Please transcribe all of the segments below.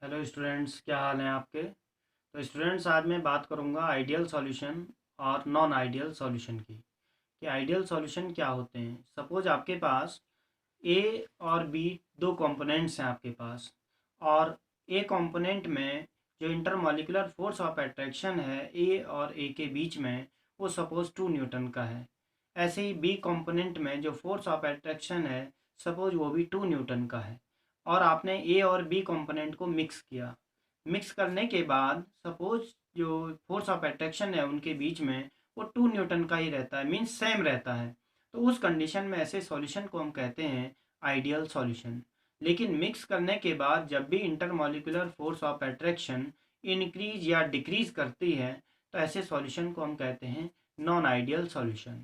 Hello students, क्या हाल हैं आपके। तो स्टूडेंट्स, आज मैं बात करूंगा आइडियल सॉल्यूशन और नॉन आइडियल सॉल्यूशन की कि आइडियल सॉल्यूशन क्या होते हैं। सपोज आपके पास ए और बी दो कंपोनेंट्स हैं आपके पास, और ए कंपोनेंट में जो इंटरमॉलिक्यूलर फोर्स ऑफ अट्रैक्शन है ए और ए के बीच में, वो सपोज 2 न्यूटन का है। ऐसे ही बी कंपोनेंट में जो फोर्स ऑफ अट्रैक्शन है, सपोज वो भी 2 न्यूटन का है। और आपने ए और बी कंपोनेंट को मिक्स किया। मिक्स करने के बाद सपोज जो फोर्स ऑफ अट्रैक्शन है उनके बीच में, वो 2 न्यूटन का ही रहता है, मीन्स सेम रहता है। तो उस कंडीशन में ऐसे सॉल्यूशन को हम कहते हैं आइडियल सॉल्यूशन। लेकिन मिक्स करने के बाद जब भी intermolecular force of attraction increase या डिक्रीज करती है, तो ऐसे सॉल्यूशन को हम कहते हैं नॉन आइडियल सॉल्यूशन।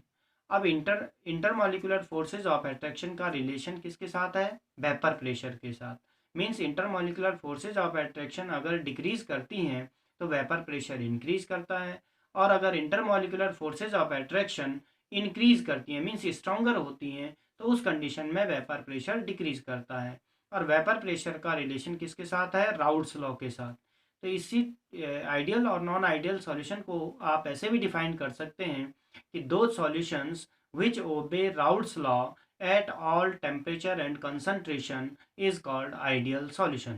अब इंटरमॉलिक्यूलर फोर्सेज ऑफ अट्रैक्शन का रिलेशन किसके साथ है? वेपर प्रेशर के साथ। Means intermolecular forces of attraction अगर डिक्रीज करती हैं तो वेपर प्रेशर इंक्रीज करता है, और अगर intermolecular forces of attraction increase करती हैं मीन्स स्ट्रॉन्गर होती हैं, तो उस कंडीशन में वेपर प्रेशर डिक्रीज करता है। और वेपर प्रेशर का रिलेशन किसके साथ है? राउल्ट्स लॉ के साथ। तो इसी आइडियल और नॉन आइडियल सॉल्यूशन को आप ऐसे भी डिफाइन कर सकते हैं कि दो solutions which obey Raoult's law at all temperature and concentration is called ideal solution।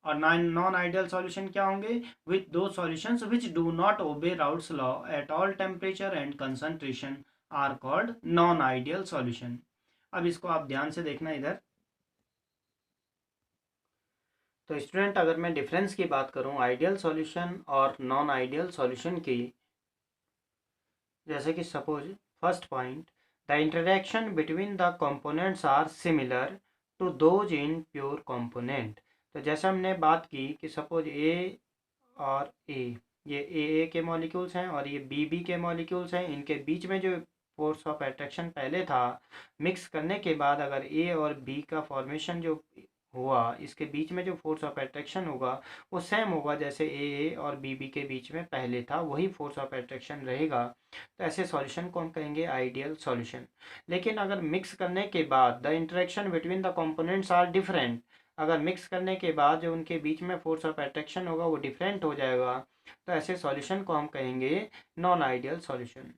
और नॉन आइडियल सॉल्यूशन क्या होंगे? विथ दो solutions which do not obey Raoult's law at all temperature and concentration are called non ideal solution. अब इसको आप ध्यान से देखना इधर। तो स्टूडेंट, अगर मैं डिफरेंस की बात करूं आइडियल सॉल्यूशन और नॉन आइडियल सॉल्यूशन की, जैसे कि suppose first point, the interaction between the components are similar to those in pure component. तो जैसे हमने बात की कि सपोज ए और ये ए के मॉलिक्यूल्स हैं और ये बी के मॉलिक्यूल्स हैं, इनके बीच में जो फोर्स ऑफ अट्रैक्शन पहले था, मिक्स करने के बाद अगर ए और बी का फॉर्मेशन जो हुआ, इसके बीच में जो फोर्स ऑफ अट्रैक्शन होगा वो सेम होगा जैसे ए और बी के बीच में पहले था, वही फोर्स ऑफ अट्रैक्शन रहेगा। तो ऐसे सॉल्यूशन को हम कहेंगे आइडियल सॉल्यूशन। लेकिन अगर मिक्स करने के बाद the interaction between the components are different, अगर मिक्स करने के बाद जो उनके बीच में फोर्स ऑफ अट्रैक्शन होगा वो डिफरेंट हो जाएगा, तो ऐसे सॉल्यूशन को हम कहेंगे non ideal solution.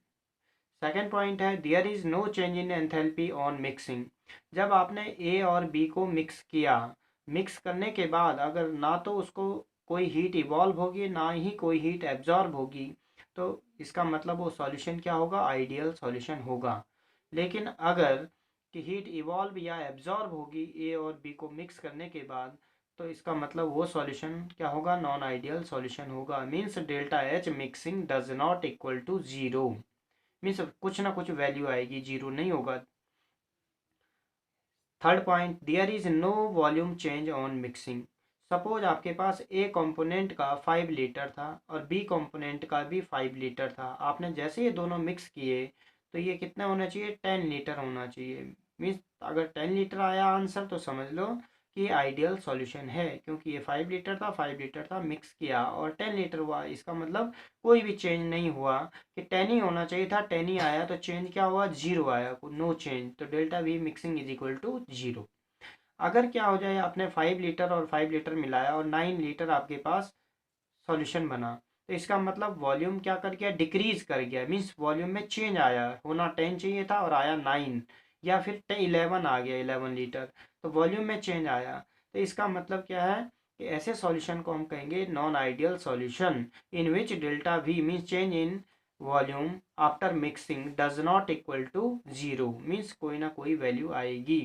Second point है there is no change in enthalpy on mixing. जब आपने ए और बी को मिक्स किया, मिक्स करने के बाद अगर ना तो उसको कोई हीट इवॉल्व होगी ना ही कोई हीट एब्जॉर्ब होगी, तो इसका मतलब वो सॉल्यूशन क्या होगा? आइडियल सॉल्यूशन होगा। लेकिन अगर कि हीट इवॉल्व या एब्जॉर्ब होगी ए और बी को मिक्स करने के बाद, तो इसका मतलब वो सॉल्यूशन क्या होगा? नॉन आइडियल सॉल्यूशन होगा। Means delta H mixing does not equal to zero. Means कुछ ना कुछ वैल्यू आएगी, जीरो नहीं होगा। Third point, there is no volume change on mixing. Suppose आपके पास ए कंपोनेंट का 5 लीटर था और बी कंपोनेंट का भी 5 लीटर था। आपने जैसे ये दोनों मिक्स किए तो ये कितना होना चाहिए? 10 लीटर होना चाहिए। मीन्स अगर 10 लीटर आया आंसर तो समझ लो कि ये आइडियल सॉल्यूशन है, क्योंकि ये 5 लीटर था मिक्स किया और 10 लीटर हुआ। इसका मतलब कोई भी चेंज नहीं हुआ कि 10 ही होना चाहिए था, 10 ही आया, तो चेंज क्या हुआ? जीरो आया, नो चेंज। तो delta V mixing is equal to zero. अगर क्या हो जाए, आपने 5 लीटर और 5 लीटर मिलाया और 9 लीटर आपके पास सॉल्यूशन बना, तो इसका मतलब वॉल्यूम क्या कर गया? डिक्रीज कर गया। मीन्स वॉल्यूम में चेंज आया, होना 10 चाहिए था और आया 9, या फिर 11 आ गया, 11 लीटर, तो वॉल्यूम में चेंज आया। तो इसका मतलब क्या है कि ऐसे सॉल्यूशन को हम कहेंगे non ideal solution, in which delta V means change in volume after mixing does not equal to zero. Means कोई ना कोई वैल्यू आएगी।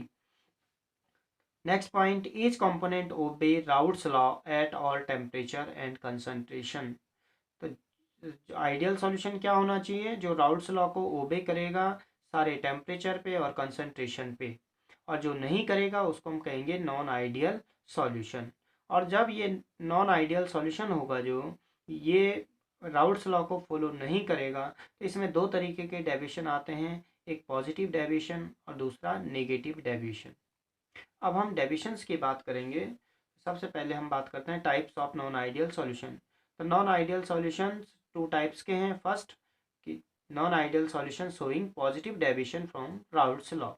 Next point, each component obey Raoult's law at all temperature and concentration. तो ideal solution क्या होना चाहिए? जो routes law को ओबे करेगा सारे टेम्परेचर पे और कंसंट्रेशन पे, और जो नहीं करेगा उसको हम कहेंगे नॉन आइडियल सॉल्यूशन। और जब ये नॉन आइडियल सॉल्यूशन होगा जो ये राउट्स लॉ को फॉलो नहीं करेगा, तो इसमें दो तरीके के डेविएशन आते हैं, एक पॉजिटिव डेविएशन और दूसरा नेगेटिव डेविएशन। अब हम डेविएशंस की बात करेंगे। सबसे पहले हम बात करते हैं types of non ideal solution. तो non ideal solution two types के हैं। फर्स्ट कि non ideal solution showing positive deviation from Raoult's law.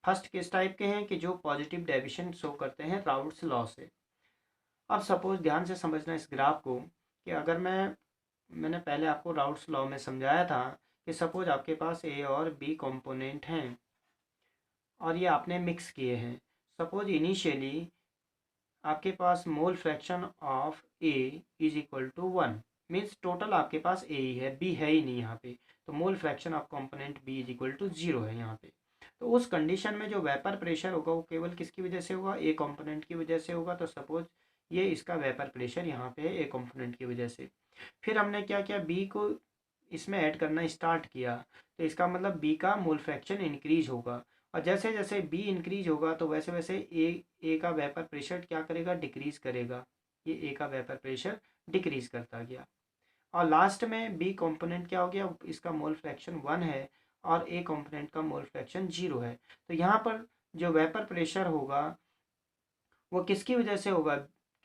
First किस टाइप के हैं? कि जो पॉजिटिव डेविएशन शो करते हैं राउट्स लॉ से। अब सपोज ध्यान से समझना इस ग्राफ को कि अगर मैंने पहले आपको राउट्स लॉ में समझाया था कि सपोज आपके पास ए और बी कंपोनेंट हैं और ये आपने मिक्स किए हैं। सपोज इनिशियली आपके पास mole fraction of A is equal to 1, means total आपके पास ए ही है, बी है ही नहीं यहाँ पे। तो mole fraction of component B is equal to 0 है यहाँ पे। तो उस कंडीशन में जो वेपर प्रेशर होगा वो केवल किसकी वजह से होगा, ए कंपोनेंट की वजह से होगा। तो सपोज ये इसका वेपर प्रेशर यहाँ पे है ए कंपोनेंट की वजह से। फिर हमने क्या किया, बी को इसमें ऐड करना स्टार्ट किया, तो इसका मतलब बी का मोल फ्रैक्शन इंक्रीज होगा। और जैसे जैसे बी इंक्रीज होगा तो वैसे वैसे ए का वेपर प्रेशर क्या करेगा, डिक्रीज करेगा। ये ए का वेपर प्रेशर डिक्रीज करता गया और लास्ट में बी कंपोनेंट क्या हो गया, इसका मोल फ्रैक्शन 1 है और ए कंपोनेंट का मोल फ्रैक्शन 0 है। तो यहाँ पर जो वेपर प्रेशर होगा वो किसकी वजह से होगा,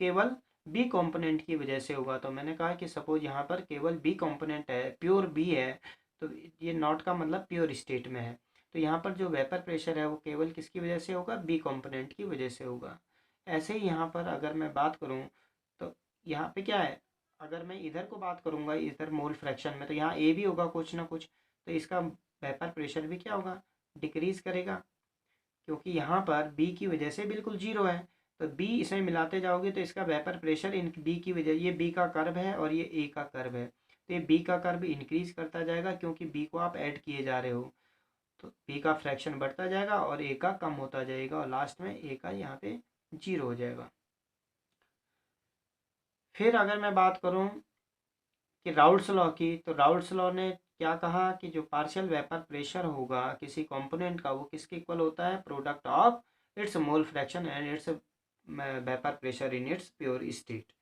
केवल बी कंपोनेंट की वजह से होगा। तो मैंने कहा कि सपोज यहाँ पर केवल बी कंपोनेंट है, प्योर बी है, तो ये नॉट का मतलब प्योर स्टेट में है। तो यहाँ पर जो वेपर प्रेशर है वो केवल किसकी वजह से होगा, बी कंपोनेंट की वजह से होगा। ऐसे ही यहाँ पर अगर मैं बात करूँ तो यहाँ पे क्या है, अगर मैं इधर को बात करूँगा इधर मोल फ्रैक्शन में, तो यहाँ ए भी होगा कुछ ना कुछ, तो इसका वेपर प्रेशर भी क्या होगा, डिक्रीज करेगा, क्योंकि यहाँ पर बी की वजह से बिल्कुल 0 है। तो बी इसमें मिलाते जाओगे तो इसका वेपर प्रेशर इन बी की वजह, ये बी का कर्व है और ये ए का कर्व है, तो ये बी का कर्व इंक्रीज करता जाएगा क्योंकि बी को आप ऐड किए जा रहे हो। तो बी का फ्रैक्शन बढ़ता जाएगा और ए का कम होता जाएगा और लास्ट में ए का यहाँ पे 0 हो जाएगा। फिर अगर मैं बात करूँ कि राउल्ट्स लॉ की, तो राउल्ट्स लॉ ने क्या कहा कि जो पार्शियल वेपर प्रेशर होगा किसी कंपोनेंट का वो किसके इक्वल होता है, product of its mole fraction and it's vapour pressure in its pure state.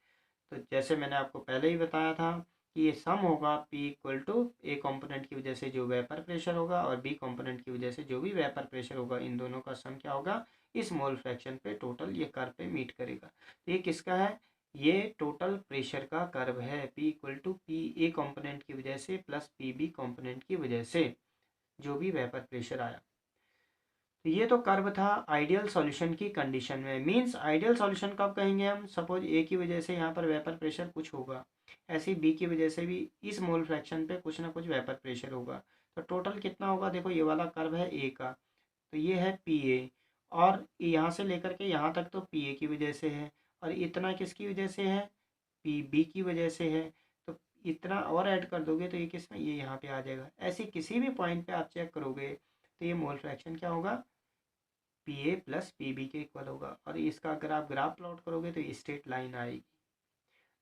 तो जैसे मैंने आपको पहले ही बताया था कि ये सम होगा P equal to A component की वजह से जो वेपर प्रेशर होगा और बी कंपोनेंट की वजह से जो भी वेपर प्रेशर होगा, इन दोनों का सम क्या होगा, इस मोल फ्रैक्शन पे टोटल ये कर्व पे मीट करेगा। तो ये किसका है, ये टोटल प्रेशर का कर्व है, P equal to P A component की वजह से प्लस पी बी कंपोनेंट की वजह से जो भी वेपर प्रेशर आया। तो ये तो कर्व था आइडियल सॉल्यूशन की कंडीशन में। मींस आइडियल सॉल्यूशन कब कहेंगे हम, सपोज ए की वजह से यहाँ पर वेपर प्रेशर कुछ होगा, ऐसे बी की वजह से भी इस मोल फ्रैक्शन पे कुछ ना कुछ वेपर प्रेशर होगा। तो टोटल कितना होगा, देखो ये वाला कर्व है ए का, तो ये है पी ए, और यहाँ से लेकर के यहाँ तक तो पी ए की वजह से है, और इतना किसकी वजह से है, पी बी की वजह से है। तो इतना और ऐड कर दोगे तो ये किस में, ये यहाँ पे आ जाएगा। ऐसे किसी भी पॉइंट पे आप चेक करोगे तो ये मोल फ्रैक्शन क्या होगा, P A plus P B के इक्वल होगा। और इसका अगर आप ग्राफ प्लॉट करोगे तो स्ट्रेट लाइन आएगी।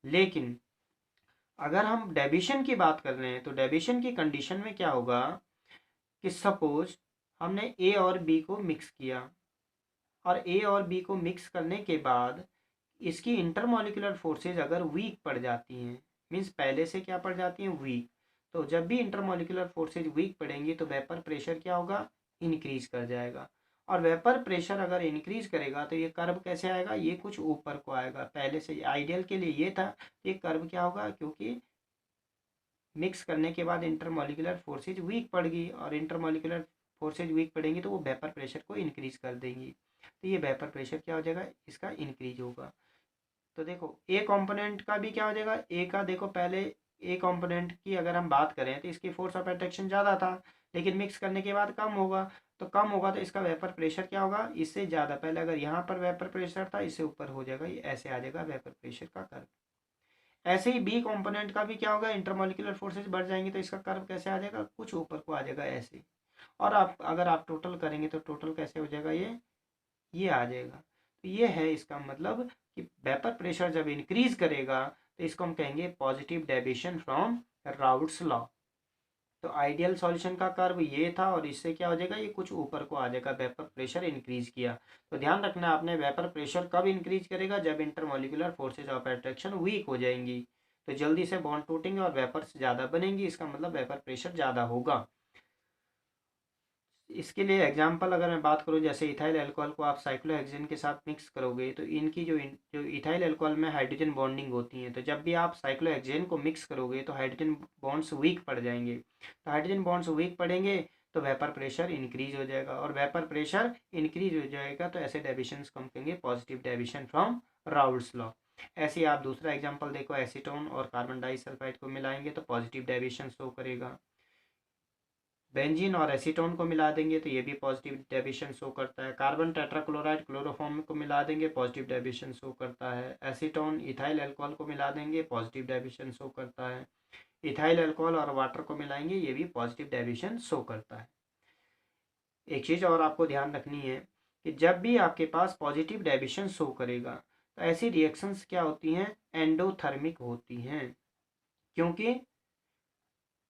लेकिन अगर हम डेविएशन की बात कर रहे हैं तो डेविएशन की कंडीशन में क्या होगा कि सपोज हमने ए और बी को मिक्स किया, और ए और बी को मिक्स करने के बाद इसकी इंटरमॉलिक्यूलर फोर्सेज अगर वीक पड़ जाती हैं, मीन्स पहले से क्या पड़ जाती हैं, वीक, तो जब भी इंटरमॉलिक्यूलर फोर्सेज वीक पड़ेंगी तो वेपर प्रेशर क्या होगा, इंक्रीज कर जाएगा। और वेपर प्रेशर अगर इंक्रीज करेगा तो ये कर्व कैसे आएगा, ये कुछ ऊपर को आएगा। पहले से आइडियल के लिए ये था, ये कर्व क्या होगा, क्योंकि मिक्स करने के बाद इंटरमॉलिक्यूलर फोर्सेज वीक पड़ गई, और इंटरमॉलिक्यूलर फोर्सेज वीक पड़ेंगी तो वो वेपर प्रेशर को इंक्रीज कर देंगी। तो ये वेपर प्रेशर क्या हो जाएगा, इसका इंक्रीज होगा। तो देखो ए कंपोनेंट का भी क्या हो जाएगा, ए का देखो पहले ए कंपोनेंट की अगर हम बात करें तो इसकी फोर्स ऑफ अट्रैक्शन ज़्यादा था, लेकिन मिक्स करने के बाद कम होगा। तो कम होगा तो इसका वेपर प्रेशर क्या होगा, इससे ज़्यादा। पहले अगर यहाँ पर वेपर प्रेशर था, इससे ऊपर हो जाएगा, ये ऐसे आ जाएगा वेपर प्रेशर का कर्व। ऐसे ही बी कंपोनेंट का भी क्या होगा, इंटरमॉलिक्यूलर फोर्सेज बढ़ जाएंगे तो इसका कर्व कैसे आ जाएगा, कुछ ऊपर को आ जाएगा ऐसे। और आप अगर आप टोटल करेंगे तो टोटल कैसे हो जाएगा, ये आ जाएगा। तो ये है इसका मतलब कि वेपर प्रेशर जब इंक्रीज करेगा तो इसको हम कहेंगे positive deviation from Raoult's law. तो आइडियल सॉल्यूशन का कर्व ये था, और इससे क्या हो जाएगा, ये कुछ ऊपर को आ जाएगा, वेपर प्रेशर इंक्रीज किया। तो ध्यान रखना आपने, वेपर प्रेशर कब इंक्रीज करेगा, जब intermolecular forces of attraction weak हो जाएंगी, तो जल्दी से बॉन्ड टूटेंगे और वेपर्स ज़्यादा बनेंगी, इसका मतलब वेपर प्रेशर ज़्यादा होगा। इसके लिए एग्जांपल अगर मैं बात करूँ, जैसे इथाइल अल्कोहल को आप साइक्लोहेक्सेन के साथ मिक्स करोगे तो इनकी जो इथाइल अल्कोहल में हाइड्रोजन बॉन्डिंग होती है, तो जब भी आप साइक्लोहेक्सेन को मिक्स करोगे तो हाइड्रोजन बॉन्ड्स वीक पड़ जाएंगे। तो हाइड्रोजन बॉन्ड्स वीक पड़ेंगे तो वेपर प्रेशर इंक्रीज हो जाएगा, और वेपर प्रेशर इंक्रीज हो जाएगा तो ऐसे डेविएशंस को हम कहेंगे positive deviation from Raoult's law. ऐसे ही आप दूसरा एग्जांपल देखो, एसीटोन और कार्बन डाइसल्फाइड को मिलाएंगे तो पॉजिटिव डेविएशन शो करेगा। बेंजीन और एसीटोन को मिला देंगे तो ये भी पॉजिटिव डेविएशन शो करता है। कार्बन टेट्राक्लोराइड क्लोरोफॉर्म को मिला देंगे, पॉजिटिव डेविएशन शो करता है। एसीटोन इथाइल अल्कोहल को मिला देंगे, पॉजिटिव डेविएशन शो करता है। इथाइल अल्कोहल और वाटर को मिलाएंगे, ये भी पॉजिटिव डेविएशन शो करता है। एक चीज़ और आपको ध्यान रखनी है कि जब भी आपके पास पॉजिटिव डेविएशन शो करेगा तो ऐसी रिएक्शंस क्या होती हैं, एंडोथर्मिक होती हैं, क्योंकि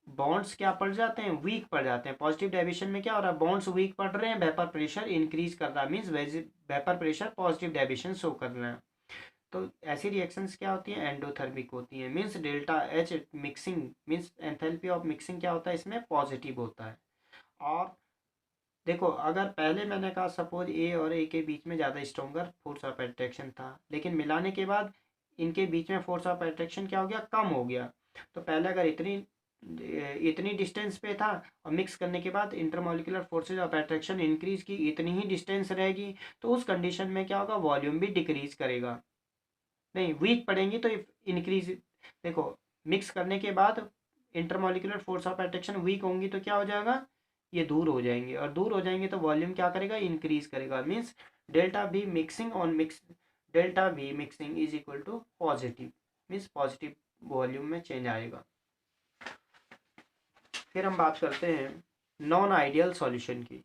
बॉन्ड्स क्या पड़ जाते हैं, वीक पड़ जाते हैं। पॉजिटिव डेविएशन में क्या हो रहा है, बॉन्ड्स वीक पड़ रहे हैं, वेपर प्रेशर इंक्रीज कर रहा है, means vapour pressure positive deviation show कर रहा है। तो ऐसी रिएक्शंस क्या होती हैं, एंडोथर्मिक होती हैं। Means delta H mixing means enthalpy of mixing क्या होता है, इसमें पॉजिटिव होता है। और देखो, अगर पहले मैंने कहा सपोज ए और ए के बीच में ज़्यादा स्ट्रोंगर फोर्स ऑफ अट्रैक्शन था, लेकिन मिलाने के बाद इनके बीच में फोर्स ऑफ अट्रैक्शन क्या हो गया, कम हो गया। तो पहले अगर इतनी इतनी डिस्टेंस पे था और मिक्स करने के बाद intermolecular forces of attraction increase की, इतनी ही डिस्टेंस रहेगी, तो उस कंडीशन में क्या होगा, वॉल्यूम भी डिक्रीज करेगा। नहीं, वीक पड़ेंगी तो इंक्रीज। देखो, मिक्स करने के बाद intermolecular force of attraction weak होंगी तो क्या हो जाएगा, ये दूर हो जाएंगे, और दूर हो जाएंगे तो वॉल्यूम क्या करेगा, इंक्रीज करेगा। Means delta V mixing on mix delta V mixing is equal to positive, means positive volume में चेंज आएगा। फिर हम बात करते हैं नॉन आइडियल सॉल्यूशन की।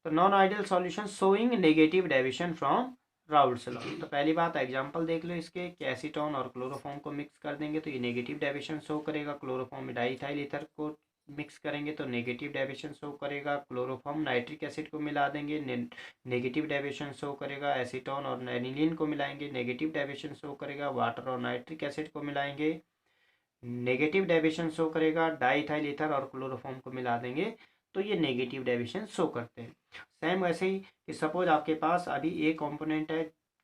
तो non ideal solution showing negative deviation from Raoult's law. तो पहली बात एग्जांपल देख लो इसके, कि एसीटोन और क्लोरोफॉर्म को मिक्स कर देंगे तो ये नेगेटिव डेविएशन शो करेगा। क्लोरोफॉर्म में डाइथाइल ईथर को मिक्स करेंगे तो नेगेटिव डेविएशन शो करेगा। क्लोरोफॉर्म नाइट्रिक एसिड को मिला देंगे, नेगेटिव डेविएशन शो करेगा। एसीटोन और एनिलीन को मिलाएंगे, नेगेटिव डेविएशन शो करेगा। वाटर और नाइट्रिक एसिड को मिलाएंगे, नेगेटिव डेविएशन शो करेगा। डाइथाइल ईथर और क्लोरोफॉर्म को मिला देंगे तो ये नेगेटिव डेविएशन शो करते हैं। सेम वैसे ही कि सपोज आपके पास अभी ए कंपोनेंट है,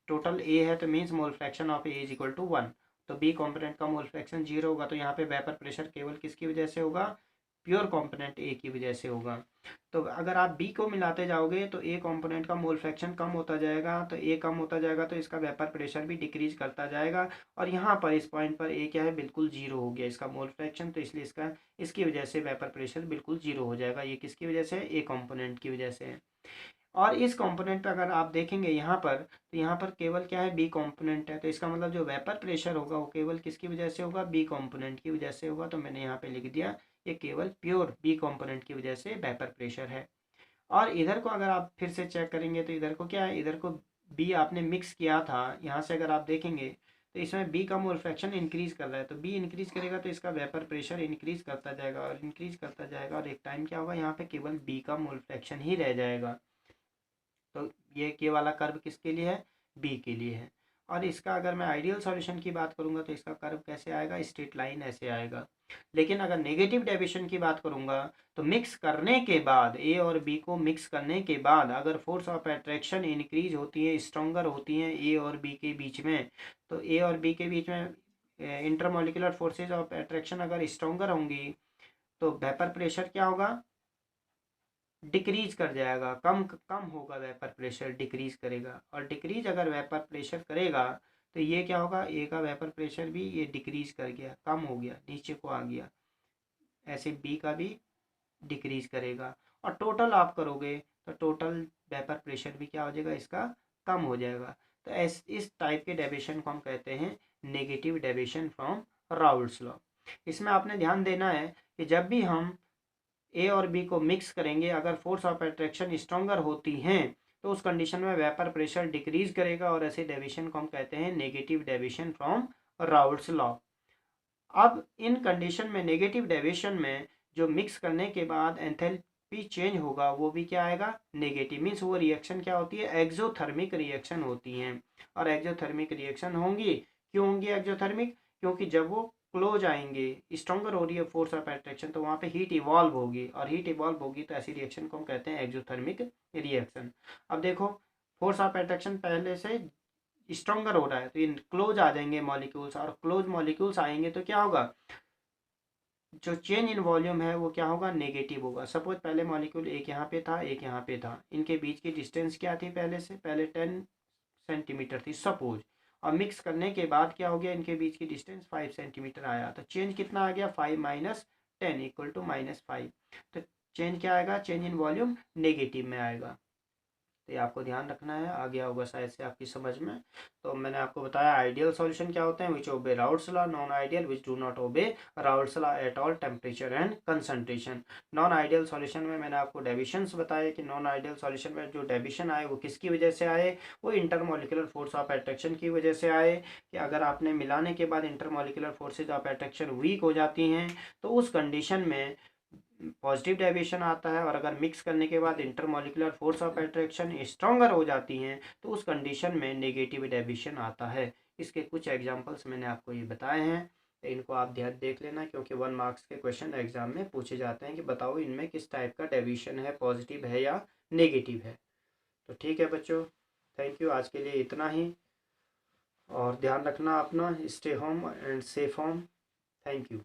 टोटल ए है, तो means mole fraction of A is equal to 1। तो बी कंपोनेंट का मोल फ्रैक्शन 0 होगा, तो यहाँ पे वेपर प्रेशर केवल किसकी वजह से होगा, प्योर कंपोनेंट ए की वजह से होगा। तो अगर आप बी को मिलाते जाओगे तो ए कंपोनेंट का मोल फ्रैक्शन कम होता जाएगा, तो ए कम होता जाएगा तो इसका वेपर प्रेशर भी डिक्रीज करता जाएगा। और यहाँ पर इस पॉइंट पर ए क्या है, बिल्कुल जीरो हो गया इसका मोल फ्रैक्शन, तो इसलिए इसकी वजह से वेपर प्रेशर बिल्कुल जीरो हो जाएगा। ये किसकी वजह से, ए कंपोनेंट की वजह से है। और इस कंपोनेंट पे अगर आप देखेंगे यहाँ पर, तो यहाँ पर केवल क्या है, बी कंपोनेंट है, तो इसका मतलब जो वेपर प्रेशर होगा वो केवल किसकी वजह से होगा, बी कंपोनेंट की वजह से होगा। तो मैंने यहाँ पे लिख दिया ये केवल प्योर बी कंपोनेंट की वजह से वेपर प्रेशर है। और इधर को अगर आप फिर से चेक करेंगे तो इधर को क्या है, इधर को बी आपने मिक्स किया था, यहाँ से अगर आप देखेंगे तो इसमें बी का मोल फ्रैक्शन इंक्रीज कर रहा है, तो बी इंक्रीज करेगा तो इसका वेपर प्रेशर इंक्रीज करता जाएगा और इंक्रीज करता जाएगा, और एक टाइम क्या होगा, यहाँ पे केवल बी का मोल फ्रैक्शन ही रह जाएगा। तो ये वाला कर्व किसके लिए है, बी के लिए है। और इसका अगर मैं आइडियल सॉल्यूशन की बात करूंगा तो इसका कर्व कैसे आएगा, स्ट्रेट लाइन ऐसे आएगा। लेकिन अगर नेगेटिव डेविएशन की बात करूंगा तो मिक्स करने के बाद, ए और बी को मिक्स करने के बाद अगर फोर्स ऑफ अट्रैक्शन इंक्रीज होती है, स्ट्रोंगर होती है ए और बी के बीच में, तो ए और बी के बीच में इंटरमोलिकुलर फोर्सेज ऑफ अट्रैक्शन अगर स्ट्रोंगर होंगी तो वेपर प्रेशर क्या होगा, डिक्रीज कर जाएगा, कम कम होगा, वेपर प्रेशर डिक्रीज करेगा। और डिक्रीज अगर वेपर प्रेशर करेगा तो ये क्या होगा, ए का वेपर प्रेशर भी ये डिक्रीज कर गया, कम हो गया, नीचे को आ गया। ऐसे बी का भी डिक्रीज करेगा, और टोटल आप करोगे तो टोटल वेपर प्रेशर भी क्या हो जाएगा, इसका कम हो जाएगा। तो इस टाइप के डेविएशन को हम कहते हैं negative deviation from Raoult's law. इसमें आपने ध्यान देना है कि जब भी हम ए और बी को मिक्स करेंगे, अगर फोर्स ऑफ अट्रैक्शन स्ट्रोंगर होती हैं तो उस कंडीशन में वेपर प्रेशर डिक्रीज करेगा, और ऐसे डेविएशन को हम कहते हैं negative deviation from Raoult's law. अब इन कंडीशन में, नेगेटिव डेविएशन में, जो मिक्स करने के बाद एंथैल्पी चेंज होगा वो भी क्या आएगा, नेगेटिव। मीन्स वो रिएक्शन क्या होती है, एक्सोथर्मिक रिएक्शन होती हैं। और एक्सोथर्मिक रिएक्शन होंगी, क्यों होंगी एक्सोथर्मिक, क्योंकि जब वो क्लोज आएंगे, स्ट्रॉन्गर हो रही है फोर्स ऑफ अट्रैक्शन, तो वहाँ पे हीट इवॉल्व होगी, और हीट इवॉल्व होगी तो ऐसी रिएक्शन को हम कहते हैं एक्सोथर्मिक रिएक्शन। अब देखो, फोर्स ऑफ अट्रैक्शन पहले से स्ट्रॉन्गर हो रहा है तो ये क्लोज आ जाएंगे मॉलिक्यूल्स, और क्लोज मॉलिक्यूल्स आएंगे तो क्या होगा, जो चेंज इन वॉल्यूम है वो क्या होगा, नेगेटिव होगा। सपोज पहले मॉलिक्यूल एक यहाँ पे था, एक यहाँ पे था, इनके बीच की डिस्टेंस क्या थी, पहले से पहले 10 सेंटीमीटर थी सपोज, और मिक्स करने के बाद क्या हो गया, इनके बीच की डिस्टेंस 5 सेंटीमीटर आया, तो चेंज कितना आ गया, 5 माइनस 10 इक्वल टू -5। तो चेंज क्या आएगा, चेंज इन वॉल्यूम नेगेटिव में आएगा। तो ये आपको ध्यान रखना है, आ गया होगा शायद से आपकी समझ में। तो मैंने आपको बताया आइडियल सॉल्यूशन क्या होते हैं, which obey Raoult's law, non ideal which do not obey Raoult's law at all temperature and concentration. Non ideal solution में मैंने आपको डेविशंस बताए कि नॉन आइडियल सॉल्यूशन में जो डेविशन आए वो किसकी वजह से आए, वो इंटरमोलिकुलर फोर्स ऑफ अट्रैक्शन की वजह से आए, कि अगर आपने मिलाने के बाद intermolecular forces of attraction weak हो जाती हैं तो उस कंडीशन में पॉजिटिव डेविएशन आता है, और अगर मिक्स करने के बाद intermolecular force of attraction stronger हो जाती हैं तो उस कंडीशन में नेगेटिव डेविएशन आता है। इसके कुछ एग्जांपल्स मैंने आपको ये बताए हैं, इनको आप ध्यान देख लेना, क्योंकि 1 मार्क्स के क्वेश्चन एग्जाम में पूछे जाते हैं कि बताओ इनमें किस टाइप का डेविएशन है, पॉजिटिव है या नेगेटिव है। तो ठीक है बच्चों, थैंक यू, आज के लिए इतना ही, और ध्यान रखना अपना, stay home and safe home. Thank you.